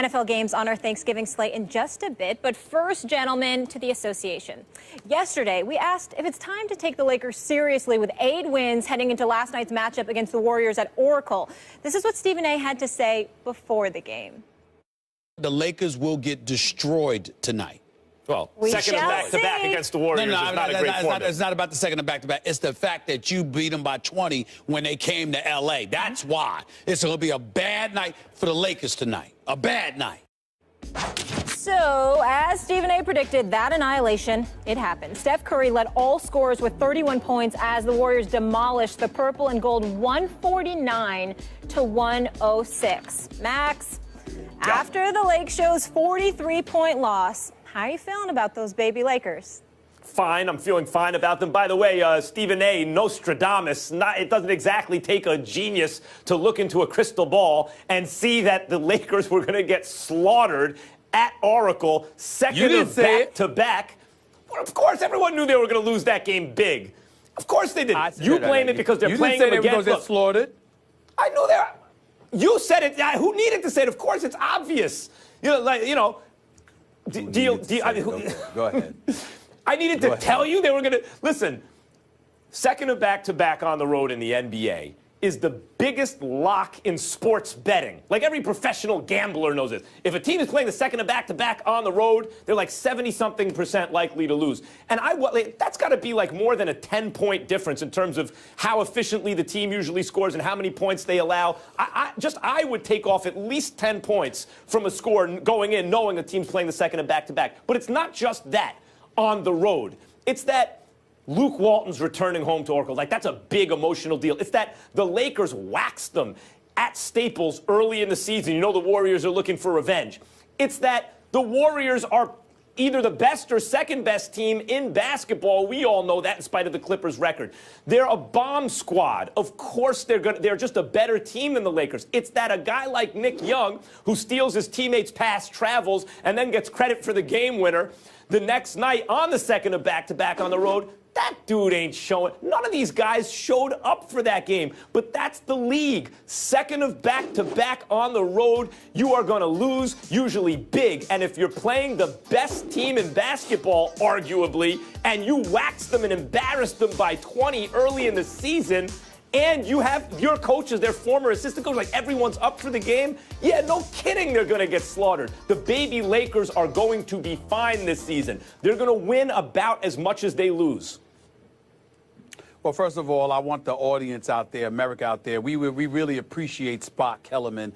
NFL games on our Thanksgiving slate in just a bit. But first, gentlemen, to the association. Yesterday, we asked if it's time to take the Lakers seriously with 8 wins heading into last night's matchup against the Warriors at Oracle. This is what Stephen A. had to say before the game. The Lakers will get destroyed tonight. Well, second of back-to-back against the Warriors is not a great format. It's not about the second of back-to-back. It's the fact that you beat them by 20 when they came to L.A. That's why. It's going to be a bad night for the Lakers tonight. A bad night. So, as Stephen A. predicted, that annihilation, it happened. Steph Curry led all scorers with 31 points as the Warriors demolished the purple and gold 149-106. Max, after the Lake Show's 43-point loss, how are you feeling about those baby Lakers? Fine. I'm feeling fine about them. By the way, Stephen A., Nostradamus, it doesn't exactly take a genius to look into a crystal ball and see that the Lakers were going to get slaughtered at Oracle, second of back-to-back. Well, of course, everyone knew they were going to lose that game big. Of course they did. You blame it because they're playing them again. You didn't say they were going to get slaughtered. I know that. You said it. Who needed to say it? Of course, it's obvious. Go ahead. I needed to tell you they were going to. Listen, second of back-to-back on the road in the NBA is the biggest lock in sports betting. Like every professional gambler knows this. If a team is playing the second of back-to-back on the road, they're like 70-something% likely to lose. And that's got to be like more than a 10-point difference in terms of how efficiently the team usually scores and how many points they allow. I would take off at least 10 points from a score going in knowing a team's playing the second of back-to-back. But it's not just that on the road. It's that Luke Walton's returning home to Oracle. Like, that's a big emotional deal. It's that the Lakers waxed them at Staples early in the season. You know the Warriors are looking for revenge. It's that the Warriors are either the best or second best team in basketball. We all know that in spite of the Clippers' record. They're a bomb squad. Of course they're just a better team than the Lakers. It's that a guy like Nick Young, who steals his teammates' pass, travels, and then gets credit for the game winner the next night on the second of back-to-back on the road. That dude ain't showing. None of these guys showed up for that game. But that's the league. Second of back-to-back on the road, you are going to lose, usually big. And if you're playing the best team in basketball, arguably, and you wax them and embarrass them by 20 early in the season, and you have your coaches, their former assistant coaches, like everyone's up for the game, yeah, no kidding they're going to get slaughtered. The baby Lakers are going to be fine this season. They're going to win about as much as they lose. Well, first of all, I want the audience out there, America out there, we really appreciate Spock Kellerman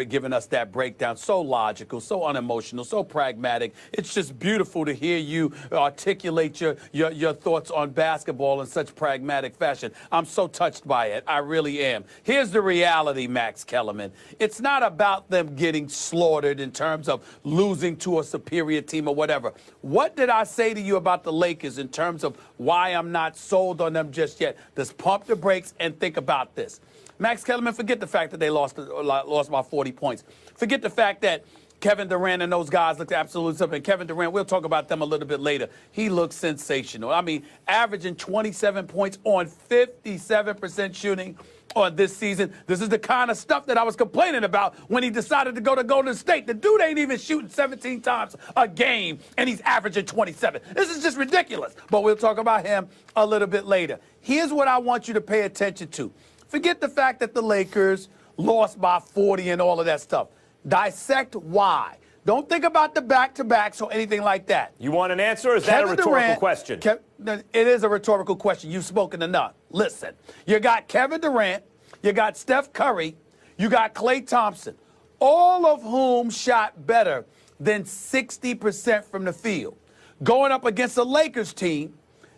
giving us that breakdown. So logical, so unemotional, so pragmatic. It's just beautiful to hear you articulate your thoughts on basketball in such pragmatic fashion. I'm so touched by it. I really am. Here's the reality, Max Kellerman. It's not about them getting slaughtered in terms of losing to a superior team or whatever. What did I say to you about the Lakers in terms of why I'm not sold on them just yet? Just pump the brakes and think about this. Max Kellerman, forget the fact that they lost by 40 points. Forget the fact that Kevin Durant and those guys looked absolutely something. Kevin Durant, we'll talk about them a little bit later. He looks sensational. I mean, averaging 27 points on 57% shooting on this season. This is the kind of stuff that I was complaining about when he decided to go to Golden State. The dude ain't even shooting 17 times a game, and he's averaging 27. This is just ridiculous. But we'll talk about him a little bit later. Here's what I want you to pay attention to. Forget the fact that the Lakers lost by 40 and all of that stuff. Dissect why. Don't think about the back-to-backs or anything like that. You want an answer, or is that a rhetorical question? It is a rhetorical question. You've spoken enough. Listen, you got Kevin Durant, you got Steph Curry, you got Klay Thompson, all of whom shot better than 60% from the field, going up against a Lakers team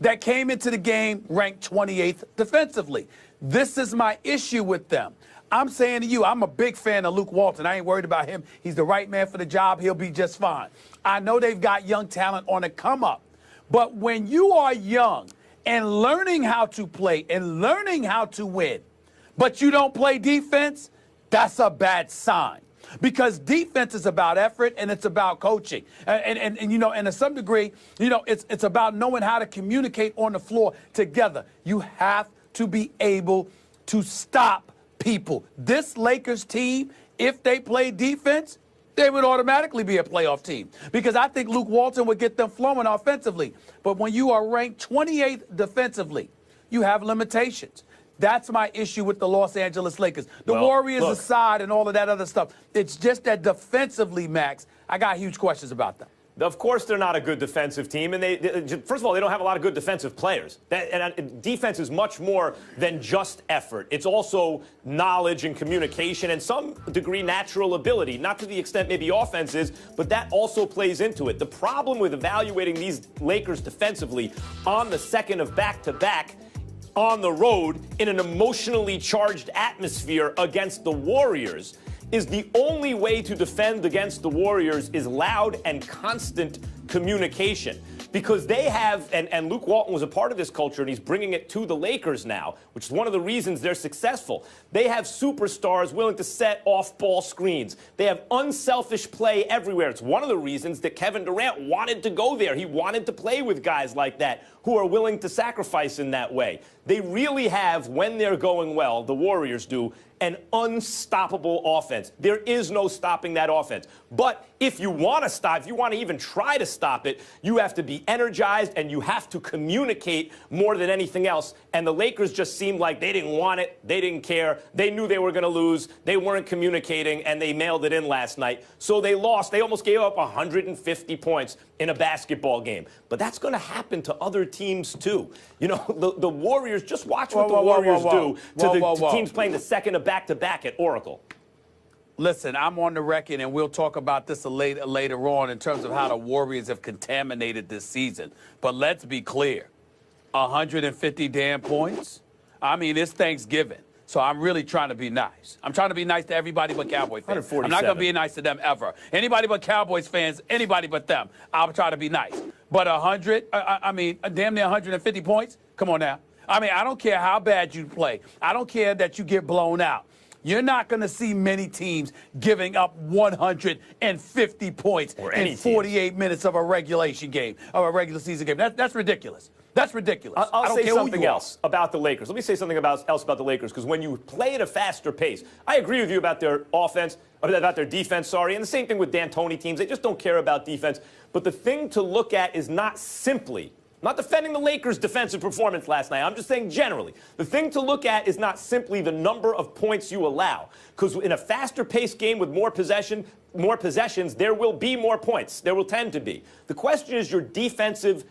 that came into the game ranked 28th defensively. This is my issue with them. I'm saying to you, I'm a big fan of Luke Walton. I ain't worried about him. He's the right man for the job. He'll be just fine. I know they've got young talent on the come up. But when you are young and learning how to play and learning how to win, but you don't play defense, that's a bad sign. Because defense is about effort and it's about coaching. And you know, and to some degree, you know, it's about knowing how to communicate on the floor together. You have to be able to stop people. This Lakers team, if they play defense, they would automatically be a playoff team because I think Luke Walton would get them flowing offensively. But when you are ranked 28th defensively, you have limitations. That's my issue with the Los Angeles Lakers. The Warriors aside and all of that other stuff, it's just that defensively, Max, I got huge questions about them. Of course they're not a good defensive team, and first of all, they don't have a lot of good defensive players. And defense is much more than just effort. It's also knowledge and communication and some degree natural ability, not to the extent maybe offense is, but that also plays into it. The problem with evaluating these Lakers defensively on the second of back-to-back on the road in an emotionally charged atmosphere against the Warriors is the only way to defend against the Warriors is loud and constant communication. Because they have, and Luke Walton was a part of this culture, and he's bringing it to the Lakers now, which is one of the reasons they're successful. They have superstars willing to set off-ball screens. They have unselfish play everywhere. It's one of the reasons that Kevin Durant wanted to go there. He wanted to play with guys like that who are willing to sacrifice in that way. They really have, when they're going well, the Warriors do, an unstoppable offense. There is no stopping that offense. But if you want to stop, if you want to even try to stop it, you have to be energized and you have to communicate more than anything else. And the Lakers just seemed like they didn't want it. They didn't care. They knew they were going to lose. They weren't communicating, and they mailed it in last night. So they lost. They almost gave up 150 points in a basketball game. But that's going to happen to other teams, too. You know, the Warriors, just watch what the Warriors do to teams playing the second of back-to-back at Oracle. Listen, I'm on the record, and we'll talk about this later on in terms of how the Warriors have contaminated this season. But let's be clear, 150 damn points? I mean, it's Thanksgiving, so I'm really trying to be nice. I'm trying to be nice to everybody but Cowboy fans. I'm not going to be nice to them ever. Anybody but Cowboys fans, anybody but them, I'll try to be nice. But 100, I mean, damn near 150 points? Come on now. I mean, I don't care how bad you play. I don't care that you get blown out. You're not going to see many teams giving up 150 points in 48 minutes of a regulation game, of a regular season game. That's ridiculous. That's ridiculous. I'll say something else about the Lakers. Let me say something else about the Lakers, because when you play at a faster pace, I agree with you about their about their defense, and the same thing with D'Antoni teams. They just don't care about defense. But the thing to look at is not simply, not defending the Lakers' defensive performance last night. I'm just saying generally. The thing to look at is not simply the number of points you allow. Because in a faster-paced game with more possessions, there will be more points. There will tend to be. The question is your defensive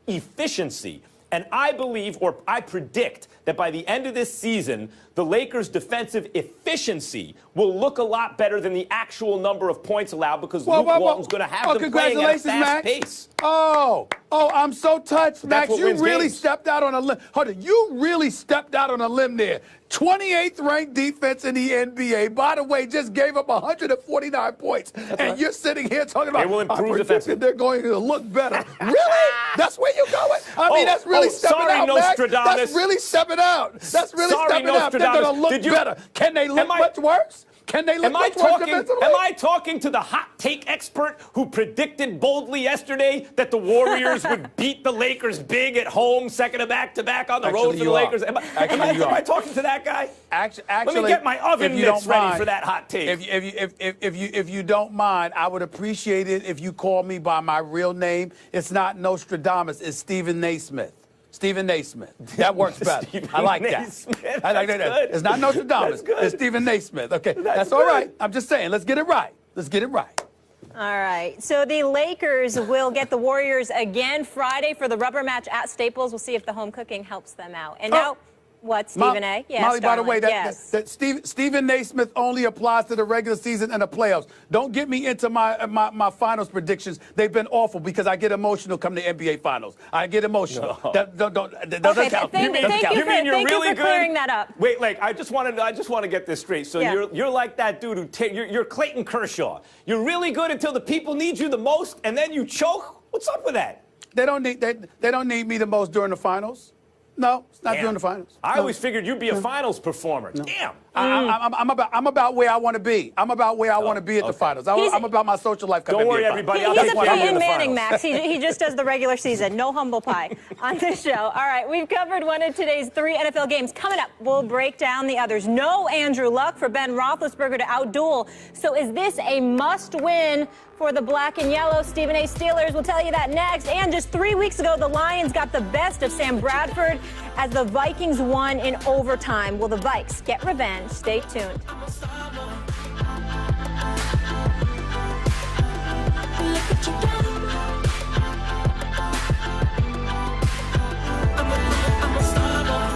efficiency. And I believe, or I predict, that by the end of this season, the Lakers' defensive efficiency will look a lot better than the actual number of points allowed, because Luke Walton's going to have them playing at a fast pace. Oh, I'm so touched, Max. You really stepped out on a limb. Hold on, you really stepped out on a limb there. 28th ranked defense in the NBA. By the way, just gave up 149 points. And you're sitting here talking about, they will improve defensively. They're going to look better. Really? That's where you're going? I mean, that's really stepping out, Max. That's really stepping out. That's really stepping out. They're going to look better. Can they look much worse? Can they look much worse defensively? Am I talking to the hot take expert who predicted boldly yesterday that the Warriors would beat the Lakers big at home, second of back-to-back on the road for the Lakers? Am I talking to that guy? Actually, let me get my oven mitts ready for that hot take. If you don't mind, I would appreciate it if you call me by my real name. It's not Nostradamus. It's Stephen Naismith. Stephen Naismith. That works better. I like that. I like that. It's not Nostradamus. It's Stephen Naismith. Okay, that's all right. I'm just saying, let's get it right. Let's get it right. All right. So the Lakers will get the Warriors again Friday for the rubber match at Staples. We'll see if the home cooking helps them out. And now, what, Stephen A? Yes, Molly, by the way, that Stephen Naismith only applies to the regular season and the playoffs. Don't get me into my finals predictions. They've been awful because I get emotional come to NBA finals. I get emotional. That doesn't count. Thank you for clearing that up. Wait, I just want to get this straight. So you're like that dude who you're Clayton Kershaw. You're really good until the people need you the most, and then you choke. What's up with that? They don't need me the most during the finals. No, it's not Damn. doing the finals. I No. always figured you'd be a finals performer. Damn. I'm about where I want to be. I'm about where I want to be at the finals. I'm about my social life. Don't worry, everybody. I'll He's take a part in Peyton the Manning, finals. Max. He just does the regular season. No humble pie on this show. All right, we've covered one of today's 3 NFL games. Coming up, we'll break down the others. No Andrew Luck for Ben Roethlisberger to outduel. So is this a must-win for the black and yellow Stephen A. Steelers? We'll tell you that next. And just 3 weeks ago, the Lions got the best of Sam Bradford as the Vikings won in overtime. Will the Vikes get revenge? Stay tuned. Look at you.